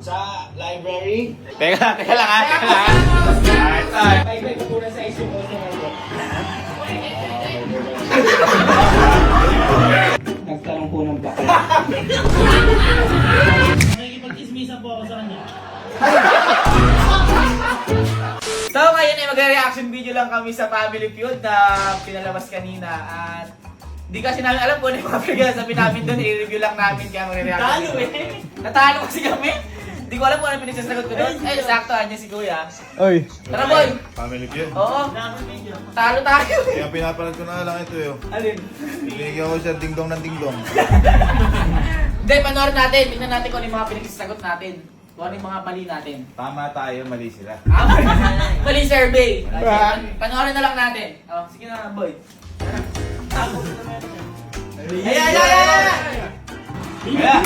Sa library. Teka lang ha. Ay, may kukunan sa isip ko sa mga. Nagtanong po ng bakla. Nakikipag-ismisa po ako sa kanya. So ngayon ay magre-reaction video lang kami sa Family Feud na pinalabas kanina at hindi kasi namin alam kung ano yung mga pinagsasabi namin doon, i-review lang namin kaya magre-reaction. Talo Natalo kasi kami. Hindi ko alam kung ano pinagsasagot ko doon. Ay, sakto, andyan si Kuya. Oy. Tara boy! Family Feud. Oo, talo tayo. Kaya pinapanood ko na lang ito yun. Alin? Binigyan ko siya ding-dong ng ding-dong. Hindi, panoorin natin. Tingnan natin kung ano yung mga pinagsasagot natin. Kung ano yung mga mali natin. Tama tayo, mali sila. Mali survey. Panoorin na lang natin. Oh, sige na, boy. Ayan! Ayan!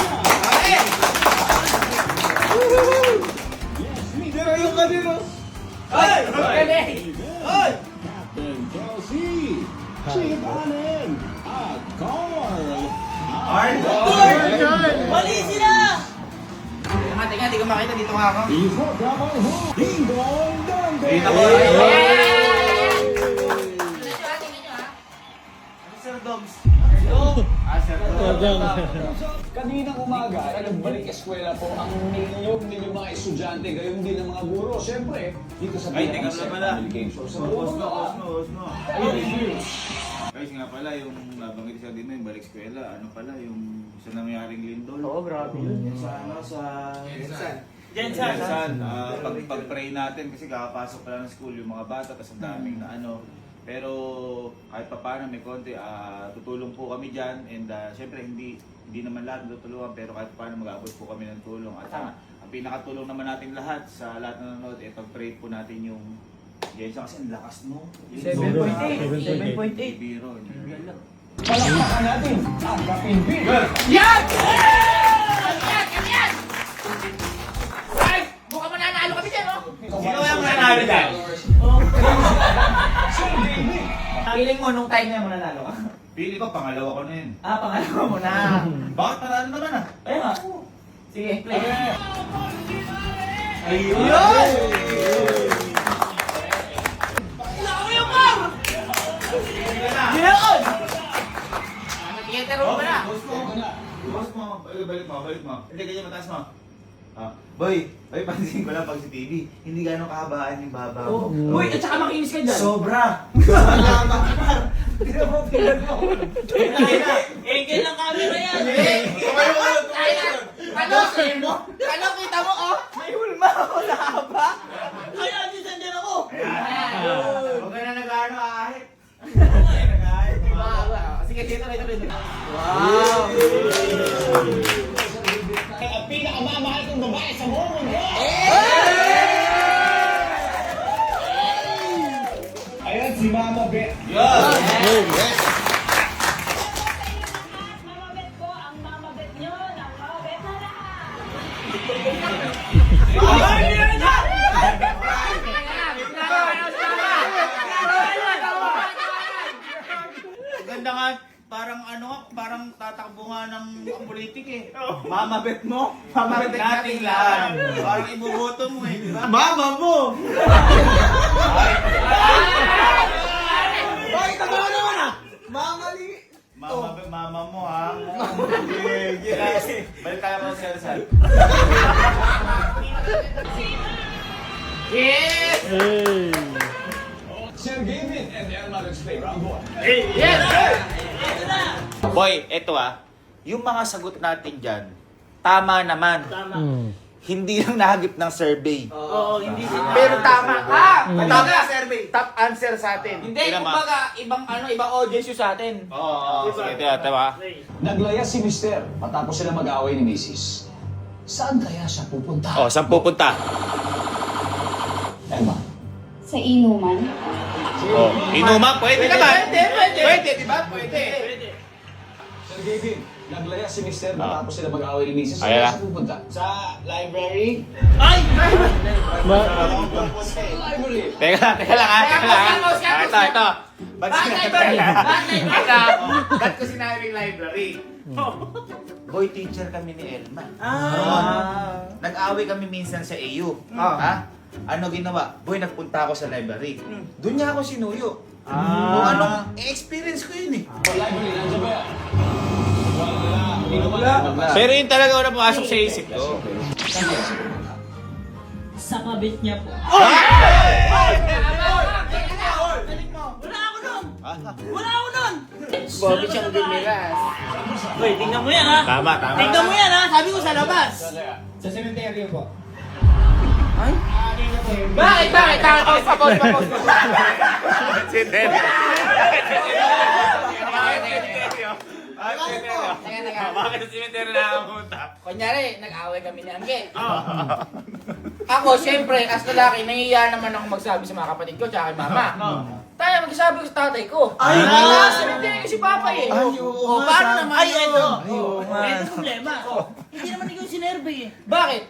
Pero yung kanino. Ay! Galing! Ay! Captain Kelsey, Chip Allen, at Carl. Mali sila! Tingnan, di ko makita. Dito nga ako. Iprogramang Ding Dong Dong Dong. Dito ko. Sir Dogs. Kaninang umaga ay nagbalik eskwela po ang milyong mga estudyante, gayon din ang mga guro. Siyempre, dito sa Ay, teka na pala. Family Games. Osno. Guys, nga pala, yung nabanggit siya din yung balik eskwela, ano pala, yung sa nangyaring lindol. Oo, grabe yun. Sa Jensan. pag-pray natin kasi kakapasok pala ng school yung mga bata, tapos ang daming na ano. Pero kahit pa paano may konti, tutulong po kami dyan and syempre hindi naman lahat tutulungan pero kahit pa paano mag-aabot po kami ng tulong. At ang pinakatulong naman natin lahat sa lahat na nanonood, pag-pray po natin yung Jensan kasi ang lakas no. 7.8. Biro. Palakpakan natin ang Kapinpin. Yan! Yan! Ay! Mukhang mananalo kami dyan, oh! Sino yung nanalo dyan? Feeling mo nung time na yun mananalo ka? Pili ko, pangalawa ko na yun. Pangalawa mo na. Bakit panalo naman ah? Ayun nga. Sige, play. Ayun! Yun! Theater room ka na. Boss mo. Balik mo. Hindi, ganyan mataas mo. Boy, pansin ko lang pag si TV, hindi gano'ng kahabaan yung baba mo. Uy, at saka makinis ka dyan. Sobra! Engel lang camera yan. Ano kita mo, oh? May hulma ako na haba. Kaya di sandyan ako. Huwag ka na nag-ano ahit. Sige, dito. Wow! Ang pinakamamahal kong babae sa buong mundo. Ayan si Mama Beth. Mamabet ko ang mamabet nyo ng mamabet na lahat. Ganda nga, parang tatakbo nga ng politik eh. Mamabet mo, mamabet nating lahat. Parang ibuboto mo eh, di ba? Mama mo! Bakit ako naman ah? Mamali. Mama mo ha. Balik tayo ko sa Rizal. Yes! Sir Gavin and Elma, let's play round 1. Yes! Boy, eto yung mga sagot natin dyan, tama naman. Hindi lang nahagip ng survey. Oo, hindi sila. Pero tama. Tama survey. Top answer sa atin. Hindi, kumbaga, ibang audience yun sa atin. Oo, sige, tama. Naglaya si Mister matapos sila mag-away ni Mrs. Saan kaya siya pupunta? Oh, saan pupunta? Elma. Sa inuman? Oh, inuman, pwede naman. Pwede. Pwede, di ba? Pwede. Sir Gavin, Naglaya si Mister matapos sila mag-away ni Mrs. Ayan. Saan pupunta? Sa library. Library. Teka lang ha. Ito. Bakit library? Ba't ko sinabing library? Boy teacher kami ni Elma. Nag-away kami minsan sa AU. Ha? Ano ginawa? Boy, nagpunta ako sa library. Doon niya ako sinuyo. Kung anong experience ko yun eh. Library, nandiyan ba yan? Wala. Hindi naman lumabas. Pero yun talaga wala pumasok sa isip ko. Sa kabit niya po. Wala ako nun! Bobby siyang dumiras. Hoy, tingnan mo yan ha! Tama. Tingnan mo yan ha! Sabi ko sa labas! Sa cemetery po. Bakit? Pause. Bakit sa cemetery na nakapunta? Kunyari, nag-away kami ni Angge. Ako, syempre, as lalaki, nahihiya naman ako magsabi sa mga kapatid ko tsaka kay mama. Tayo, magsasabi ko sa tatay ko. Ay, cemetery ko si Papa eh. O, paano naman Ay, yun? eto. Ito problema. Hindi naman ikaw sinerve eh. Bakit?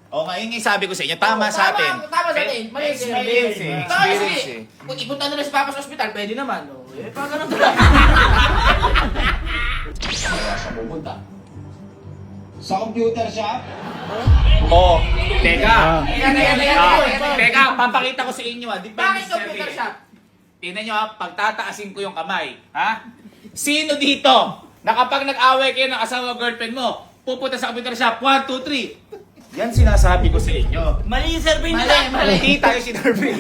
O nga, yun yung sabi ko sa inyo, tama sa atin. Tama sa atin. Mali si Experience eh. Experience eh. Kung ipunta na si Papa sa ospital, pwede naman. O, eh, pag ganun talaga. Saan pupunta? Sa computer shop. O, teka. Teka, Papakita ko sa inyo Bakit Depende sa computer survey. shop? Tingnan nyo pagtataasin ko yung kamay. Ha? Sino dito na kapag nag-away kayo ng asawa o girlfriend mo, pupunta sa computer shop, 1, 2, 3. Yan sinasabi ko sa inyo. Mali yung survey nila. Hindi tayo sinurvey.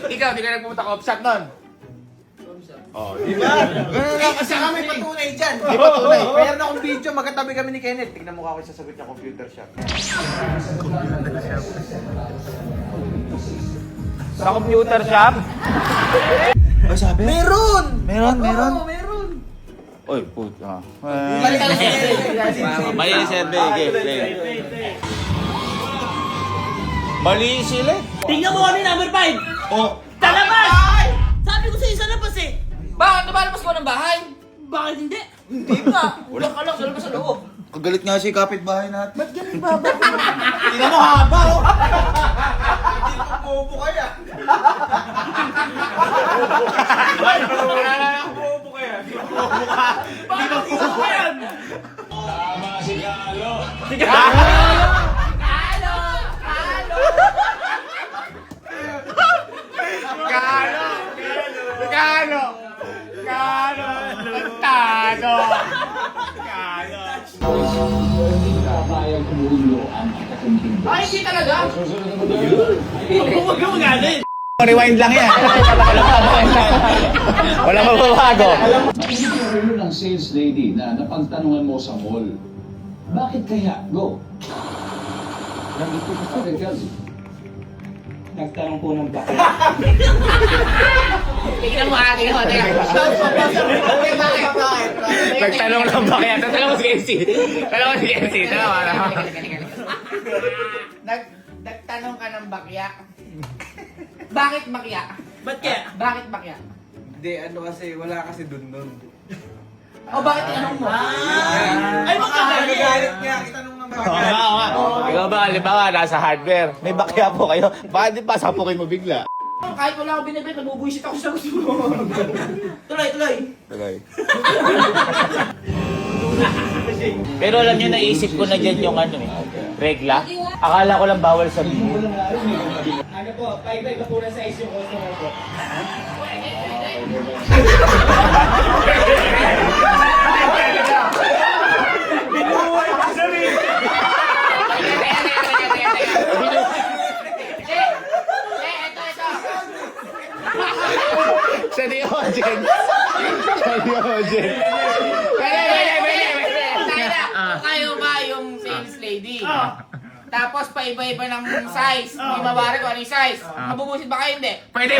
Ikaw, di ka nagpupunta ka shop nun. Oh, di ba? Kasi kami patunay dyan. Di ba tunay? Mayroon akong video, magkatabi kami ni Kenneth. Tignan mo ako yung sasagot niya computer shop. Sa computer shop? Ano sabi? Meron! Meron? Oo, meron. Oy, puta. Mali ka Mali yung survey. Mali sila. Tingnan mo kami number 5. Oh, Sa labas! Sabi ko sa'yo sa labas eh. Bakit? Lumalabas ko ng bahay? Bakit hindi? Hindi ba? Ulang ka lang, sa loob. kagalit nga si kapitbahay natin. Ba't ganun baba? Tignan mo haba, oh! Hindi ko bobo kaya. Tama si Galo. Hindi ka kayang kumulo ang katakumping. Ay, hindi talaga. Susunod na modelo. Huwag ka magalit. Rewind lang yan. Wala mababago. Naisip ko rin ng sales lady na napagtanungan mo sa mall. Bakit kaya? Go. Bakit kasi? Nagtanong po ng bakit. Tingnan mo ha, tingnan mo. Bakit? Nagtanong lang ba kaya? Tanong mo si Kenzie. Tanong mo si Kenzie. Nagtanong ka ng bakya. Bakit bakya? Ba't kaya? Bakit bakya? Hindi, ano kasi, wala kasi dun. O bakit tinanong mo? Ay, magkagalit. Nagagalit niya, itanong ng bakit. Ikaw ba, halimbawa, nasa hardware. May bakya po kayo. Bakit di pa sapukin mo bigla? Kahit wala ako binibit, nagbubuisit ako sa gusto mo. Tuloy. Pero alam nyo, naisip ko na dyan yung ano eh. Regla. Akala ko lang bawal sabihin. Ano po, paiba-iba po na size yung customer po. Siya ni Ojen. Kayo ba yung sales lady? Tapos paiba-iba ng size. Hindi mabari kung ano yung size. Mabubusit ba kayo? Hindi. Pwede.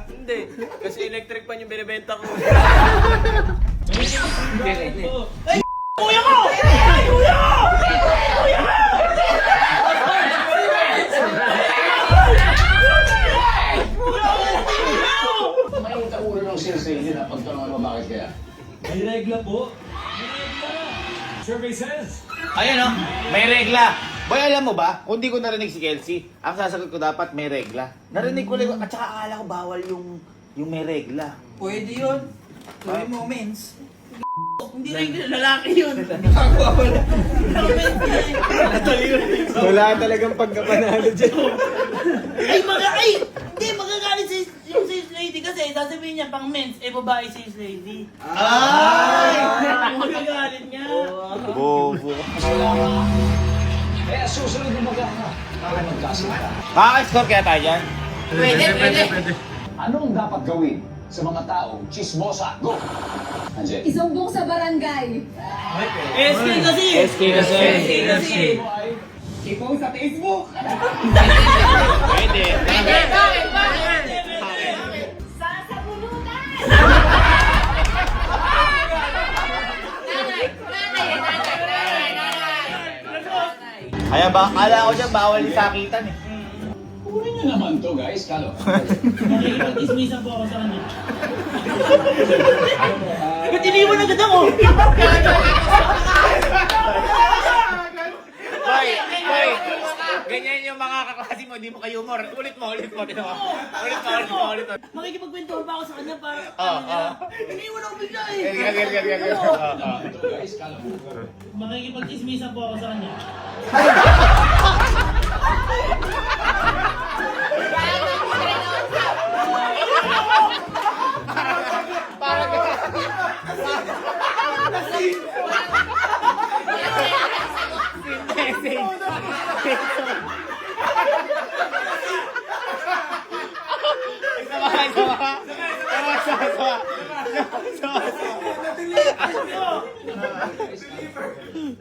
Hindi, kasi electric pan yung binibenta ko. Kuya ko! May ulo ng sales lady na po. Survey says... Ayan o, may regla. Boy, alam mo ba, kung di ko narinig si Kelsey, ang sasagot ko dapat may regla. Narinig ko lang, at saka akala ko bawal yung may regla. Pwede yun. Tuloy mo, mens. Hindi rin lalaki yun. Wala talagang pagkapanalo dyan. Hindi, magagalit yung sales lady kasi sasabihin niya pang mens, babae sales lady. Ay! Magagalit niya. Bobo. Kaya susunod na magkaka para magkasinta. Makaka-score kaya tayo dyan? Pwede. Anong dapat gawin sa mga taong chismosa? Go! Anjel. Isumbong sa barangay. SK kasi. SK kasi. Ito ay Ipong sa Facebook. Pwede. Sasabulutan! Kaya ba, akala ko dyan bawal yung sakitan eh. Kunin nyo naman to guys, kalo. Makikipag-dismissan po ako sa kanya. Ba't iniwan agad ako? Boy, ganyan yung mga kaklase mo, di mo kayo humor. Ulit mo. Ulit mo. Makikipagkwentuhan pa ako sa kanya para Oo. iniwan ako bigla eh. Ito guys, kalo. Makikipag-dismissan po ako sa kanya.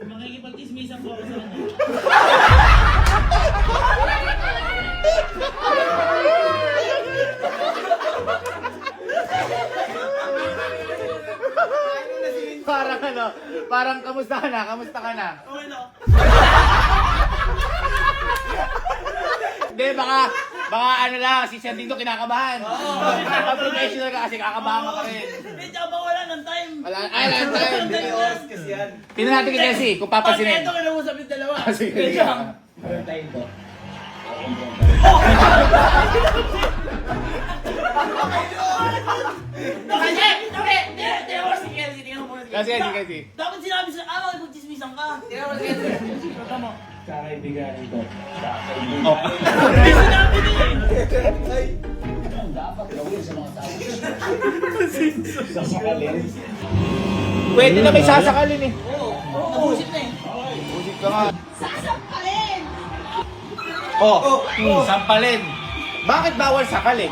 Makikipag-dismissan po ako sa kanya. Parang kamusta ka na? Okay na. Hindi, baka ano lang, si Sir Dito kinakabahan. Professional ka kasi kakabahan ka pa rin. Medyo ba wala ng time? Wala time. Kasi yan. Tingnan natin kay Jesse, kung papansinin. Ito kinausap yung dalawa. Sige. Medyo. Kasi. Dapat sinabi sa makikipag-dismissan ka. Tignan mo. Kakaibigan ito. Hindi sinabi niya eh. Anong dapat gawin sa mga taong sasakalin? Pwede na may sasakalin eh. Nag-usip na eh. Usip ka nga. Sasampalin! Sampalin. Bakit bawal sakalin?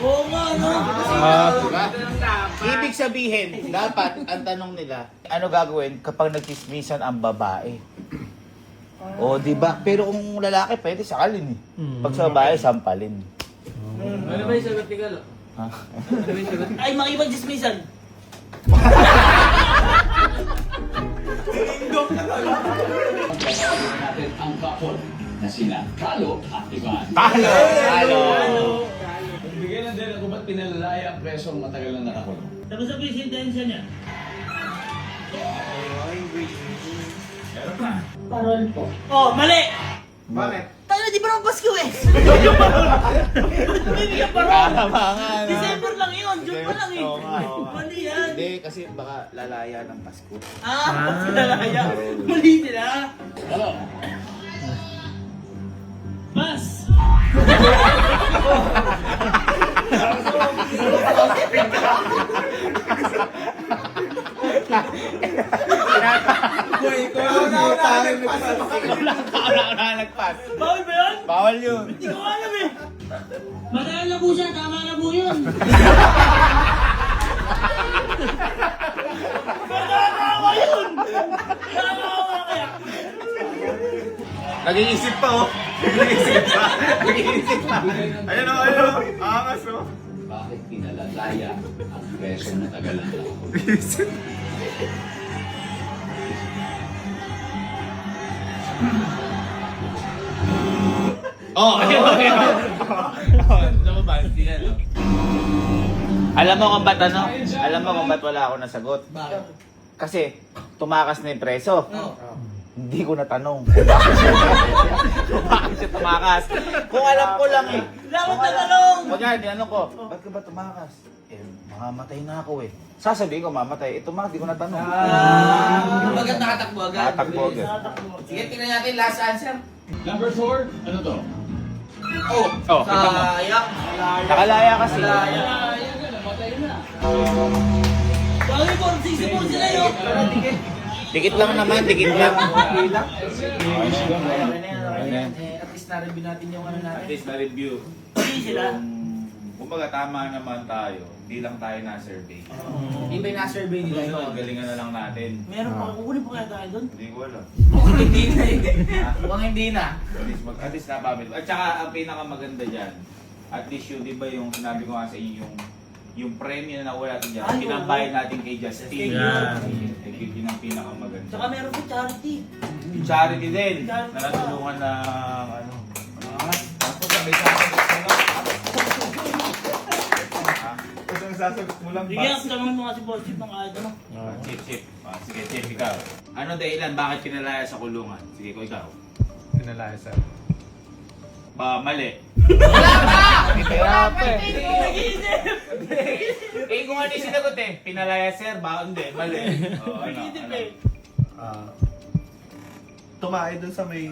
Oo nga, no? Diba? Ibig sabihin, dapat ang tanong nila, ano gagawin kapag nagchismisan ang babae? O, di ba? Pero kung lalaki, pwede sakalin eh. Pag sa babae, sampalin. Ano ba yung sagot ni Galo? Ha? Ay, makikipag-dismissan. Pagkakaroon natin ang couple na sina Kalo at Ivan. Talo! Bigyan lang din ako ba't pinalalaya ang presong matagal na nakakulong? Tapos sa presentensya niya. Parol po. Oh, mali! Bakit? Tayo na, di ba naman Pasko eh? Bibigyan parol! Tama. December lang yun, June pa lang eh. Oo nga. Mali yan. Hindi, kasi baka lalaya ng Pasko. Sinalaya. Mali sila. Kalo, Mas! Wala nagpas. Bawal ba yun? Bawal yun. Hindi ko alam eh. Matagal na po siya, tama na po yun. Nakakawa yun! Nakakawa kaya. Nag-iisip pa oh. Nag-iisip pa. Ayun oh. Angas oh. bakit pinalalaya ang presong matagal na nakakulong? Ayun. Sige, no? Alam mo kung ba't wala ako nasagot? Bakit? Kasi tumakas na yung preso. Oh. Hindi ko natanong kung bakit siya, kung bakit siya tumakas. Kung alam ko lang eh. Dapat natanong! Kung yan, tinanong ko, ba't ka ba tumakas? Eh, mamamatay na ako eh. Sasabihin ko, mamatay. Ito di ko natanong. Bagat nakatakbo agad. Nakatakbo agad. Sige, tingnan natin last answer. Number 4, ano to? Oh, kita mo. Sayang. Nakalaya kasi. Ayan na, namatay na. Bakit 464 sila yun? Dikit lang naman, dikit lang. At least na-review natin yung ano At natin. least na-review. Hindi sila. Kumbaga tama naman tayo. Hindi lang tayo na-survey. Iba yung na-survey nila yun. Susunod, galingan na lang natin. Meron pa, kukunin pa kaya tayo doon? Hindi ko alam. Mukhang hindi na eh. Mukhang hindi na. At least napamit. At saka ang pinakamaganda dyan, at least yun, di ba yung sinabi ko nga sa inyo, yung premyo na nakuha natin dyan, Ay, pinambayad natin kay Justin. Yeah. Yun ang pinakamaganda. Tsaka meron pa charity. Yung charity din, Charity na natulungan na ano. Tapos sabi sa akin, Tapos ang sasagot mo lang, Sige, tanongin mo nga si Boss Chip ng kahit ano. Chip. Sige, Chip, ikaw. Ano dahilan? Bakit pinalaya sa kulungan? Sige ko, ikaw. Pinalaya sir. Mali. Kaya pa eh. Eh, kung ano yung sinagot eh. Pinalaya, sir. Ba? Hindi. Mali. Oh, ano? Nag-iisip Ano? eh. Tumae dun sa may...